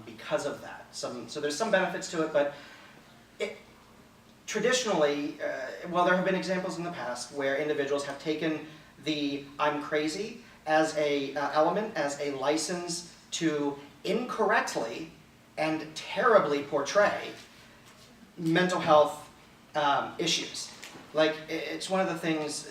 B: because of that. So there's some benefits to it, but traditionally, there have been examples in the past where individuals have taken the "I'm crazy" as a element, as a license to incorrectly and terribly portray mental health issues. Like, it's one of the things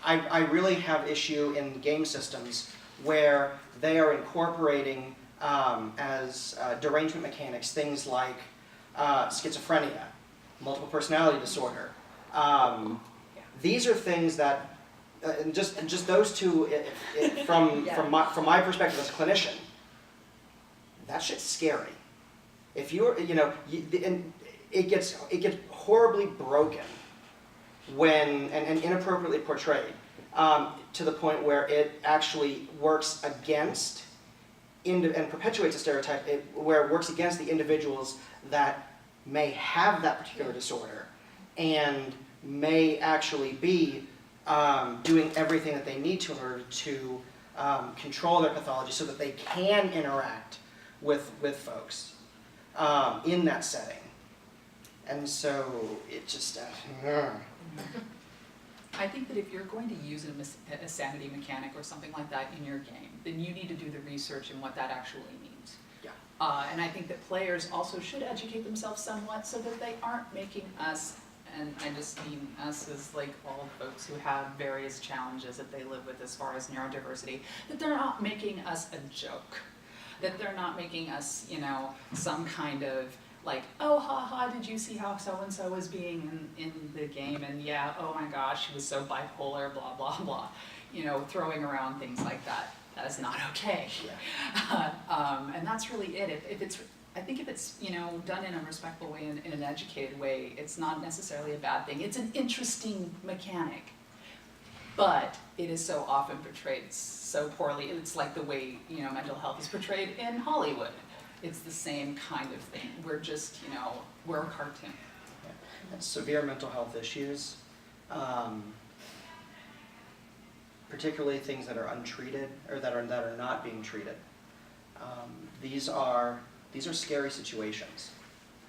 B: I really have issue in game systems where they are incorporating as derangement mechanics things like schizophrenia, multiple personality disorder. These are things that, just those two, from my perspective as a clinician, that shit's scary. If you're, and it gets horribly broken when and inappropriately portrayed to the point where it actually works against and perpetuates a stereotype where it works against the individuals that may have that particular disorder and may actually be doing everything that they need to in order to control their pathology so that they can interact with folks in that setting. And so it just...
C: I think that if you're going to use a sanity mechanic or something like that in your game, then you need to do the research in what that actually means.
B: Yeah.
C: And I think that players also should educate themselves somewhat so that they aren't making us, and I just mean us as like all folks who have various challenges that they live with as far as neurodiversity, that they're not making us a joke. That they're not making us, some kind of like, oh, ha, did you see how so-and-so was being in the game? And yeah, oh my gosh, she was so bipolar, blah, blah, blah. Throwing around things like that. That is not okay. Yeah. And that's really it. I think if it's, done in a respectful way, in an educated way, it's not necessarily a bad thing. It's an interesting mechanic. But it is so often portrayed so poorly. It's like the way, mental health is portrayed in Hollywood. It's the same kind of thing. We're just, we're a cartoon.
B: Yeah. And severe mental health issues, particularly things that are untreated or that are not being treated. These are scary situations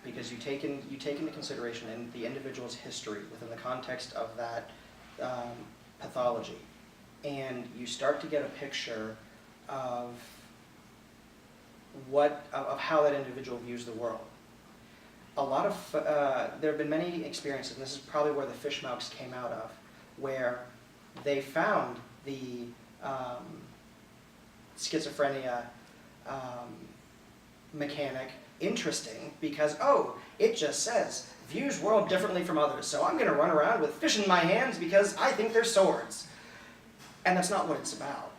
B: because you take into consideration in the individual's history within the context of that pathology, and you start to get a picture of how that individual views the world. There have been many experiences, and this is probably where the fish mouths came out of, where they found the schizophrenia mechanic interesting because, oh, it just says, views world differently from others, so I'm going to run around with fish in my hands because I think they're swords. And that's not what it's about.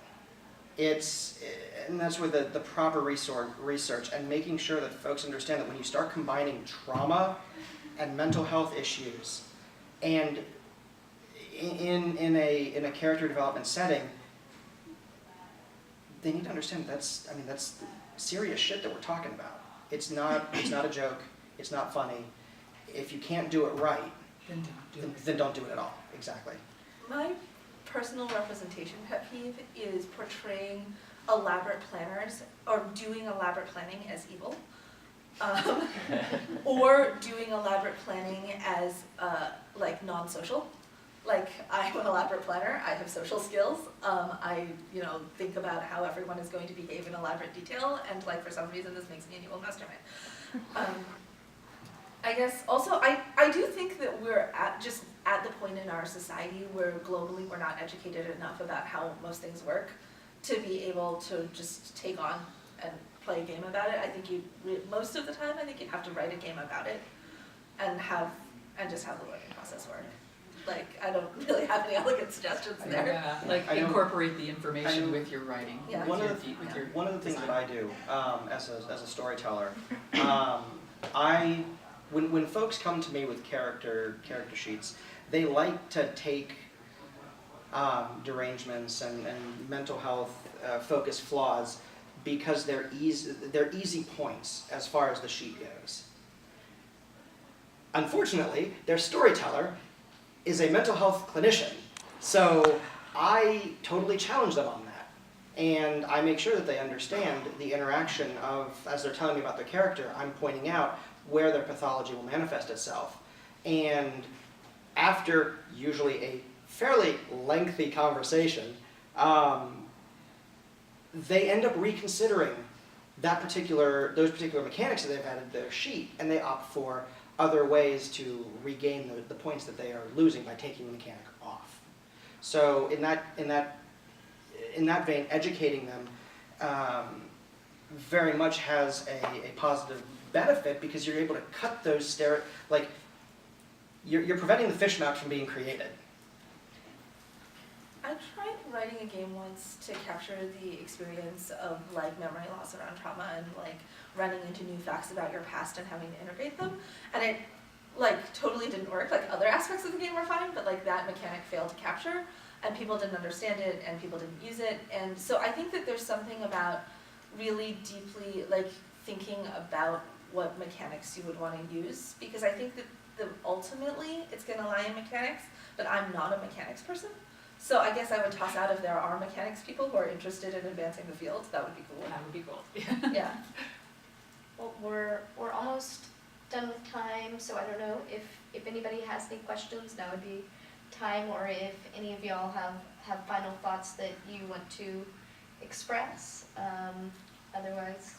B: And that's where the proper research and making sure that folks understand that when you start combining trauma and mental health issues and in a character development setting, they need to understand that's serious shit that we're talking about. It's not a joke. It's not funny. If you can't do it right, then don't do it at all. Exactly.
D: My personal representation pet peeve is portraying elaborate planners or doing elaborate planning as evil. Or doing elaborate planning as like non-social. Like, I'm an elaborate planner, I have social skills, I think about how everyone is going to behave in elaborate detail, and like for some reason this makes me an evil mastermind. I guess also, I do think that we're at the point in our society where globally we're not educated enough about how most things work to be able to just take on and play a game about it. I think most of the time, I think you'd have to write a game about it and just have the learning process work. Like, I don't really have any elegant suggestions there.
C: Yeah, like incorporate the information with your writing.
D: Yeah.
B: One of the things that I do as a storyteller, when folks come to me with character sheets, they like to take derangements and mental health focused flaws because they're easy points as far as the sheet goes. Unfortunately, their storyteller is a mental health clinician, so I totally challenge them on that. And I make sure that they understand the interaction of, as they're telling me about their character, I'm pointing out where their pathology will manifest itself. And after usually a fairly lengthy conversation, they end up reconsidering those particular mechanics that they've added to their sheet, and they opt for other ways to regain the points that they are losing by taking the mechanic off. So in that vein, educating them very much has a positive benefit because you're able to cut those you're preventing the fish map from being created.
D: I tried writing a game once to capture the experience of like memory loss around trauma and like running into new facts about your past and having to integrate them, and it like totally didn't work. Like other aspects of the game were fine, but like that mechanic failed to capture, and people didn't understand it and people didn't use it. And so I think that there's something about really deeply like thinking about what mechanics you would want to use, because I think that ultimately it's going to lie in mechanics, but I'm not a mechanics person. So I guess I would toss out if there are mechanics people who are interested in advancing the field. That would be cool.
C: That would be cool.
D: Yeah.
A: Well, we're almost done with time, so I don't know if anybody has any questions, now would be time, or if any of y'all have final thoughts that you want to express. Otherwise,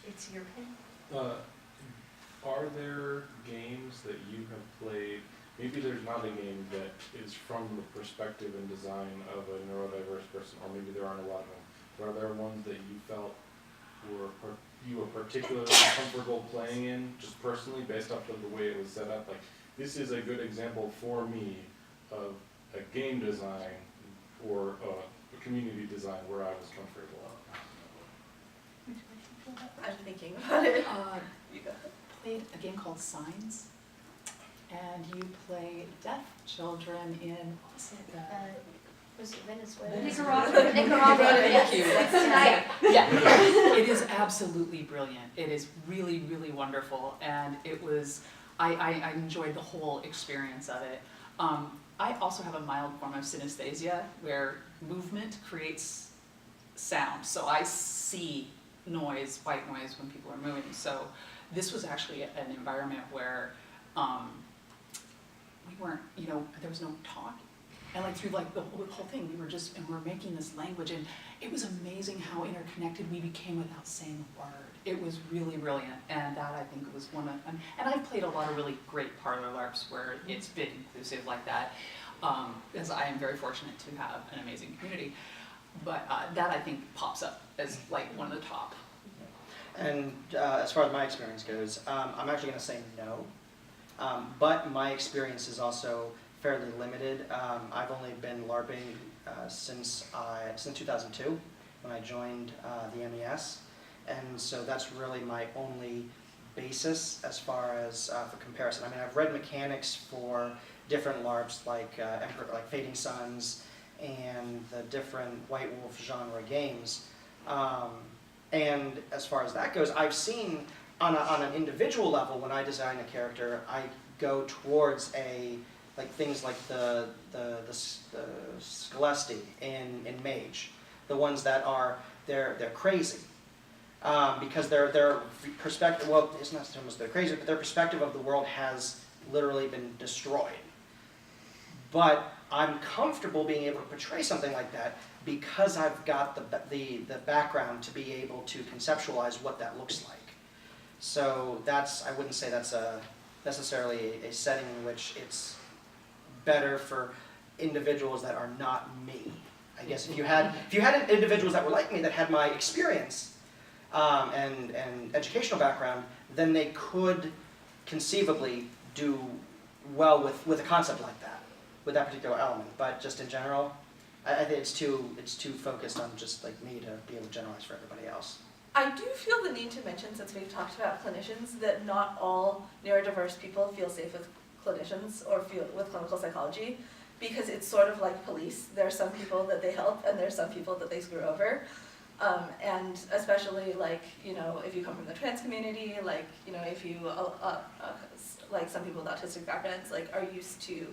A: it's your pen.
K: Are there games that you have played? Maybe there's not a game that is from the perspective and design of a neurodiverse person, or maybe there aren't a lot of them. But are there ones that you felt you were particularly comfortable playing in, just personally, based off of the way it was set up? Like, this is a good example for me of a game design or a community design where I was comfortable.
D: I'm thinking about it.
C: Played a game called Signs, and you play deaf children in,
A: Was it Venezuela?
J: Nicaragua.
A: Nicaragua, yes.
C: Thank you.
A: That's tonight.
C: Yeah, it is absolutely brilliant. It is really, really wonderful, and it was, I enjoyed the whole experience of it. I also have a mild form of synesthesia where movement creates sound, so I see noise, white noise, when people are moving. So this was actually an environment where we weren't, there was no talk. And like through like the whole thing, we were making this language, and it was amazing how interconnected we became without saying a word. It was really brilliant, and that I think was one of, and I've played a lot of really great parlor LARPs where it's been inclusive like that, as I am very fortunate to have an amazing community. But that I think pops up as like one of the top.
B: And as far as my experience goes, I'm actually going to say no. But my experience is also fairly limited. I've only been LARPing since 2002 when I joined the MES. And so that's really my only basis as far as for comparison. I mean, I've read mechanics for different LARPs like Fading Suns and the different White Wolf genre games. And as far as that goes, I've seen on an individual level, when I design a character, I go towards things like the Scelesti in Mage, the ones that are they're crazy. Because their perspective, well, it's not so much they're crazy, but their perspective of the world has literally been destroyed. But I'm comfortable being able to portray something like that because I've got the background to be able to conceptualize what that looks like. So I wouldn't say that's necessarily a setting in which it's better for individuals that are not me. I guess if you had individuals that were like me that had my experience and educational background, then they could conceivably do well with a concept like that, with that particular element. But just in general, I think it's too focused on just like me to be able to generalize for everybody else.
D: I do feel the need to mention, since we've talked about clinicians, that not all neurodiverse people feel safe with clinicians or feel with clinical psychology, because it's sort of like police. There are some people that they help and there are some people that they screw over. And especially if you come from the trans community, if you, some people with autistic backgrounds, are used to,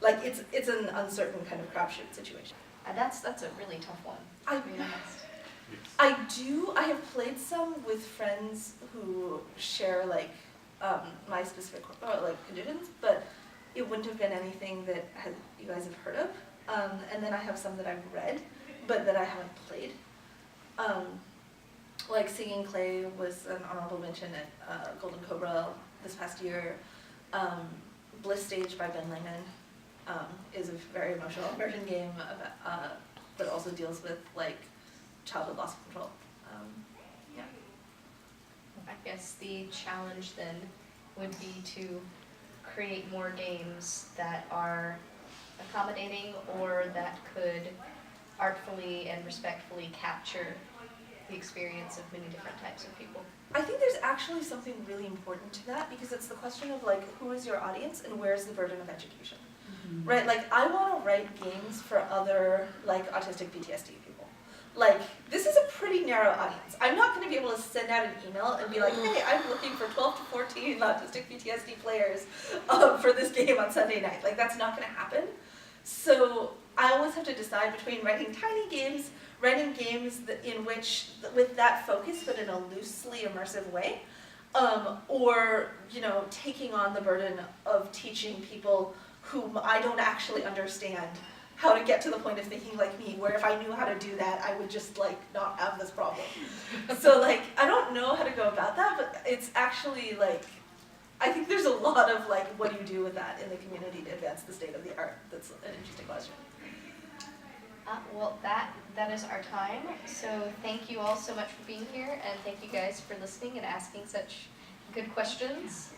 D: it's an uncertain kind of crapshoot situation.
A: That's a really tough one, to be honest.
D: I have played some with friends who share my specific conditions, but it wouldn't have been anything that you guys have heard of. And then I have some that I've read, but that I haven't played. Singing Clay was an honorable mention at Golden Cobra this past year. Bliss Stage by Ben Lehman is a very emotional immersion game that also deals with childhood loss of control. Yeah.
A: I guess the challenge then would be to create more games that are accommodating or that could artfully and respectfully capture the experience of many different types of people.
D: I think there's actually something really important to that, because it's the question of who is your audience and where's the burden of education, right? I want to write games for other autistic PTSD people. This is a pretty narrow audience. I'm not going to be able to send out an email and be like, hey, I'm looking for 12 to 14 autistic PTSD players for this game on Sunday night. That's not going to happen. So I always have to decide between writing tiny games, writing games in which, with that focus, but in a loosely immersive way, or taking on the burden of teaching people whom I don't actually understand how to get to the point of thinking like me, where if I knew how to do that, I would just not have this problem. So I don't know how to go about that, but it's actually I think there's a lot of what do you do with that in the community to advance the state of the art? That's an interesting question.
A: Well, that is our time. So thank you all so much for being here, and thank you guys for listening and asking such good questions.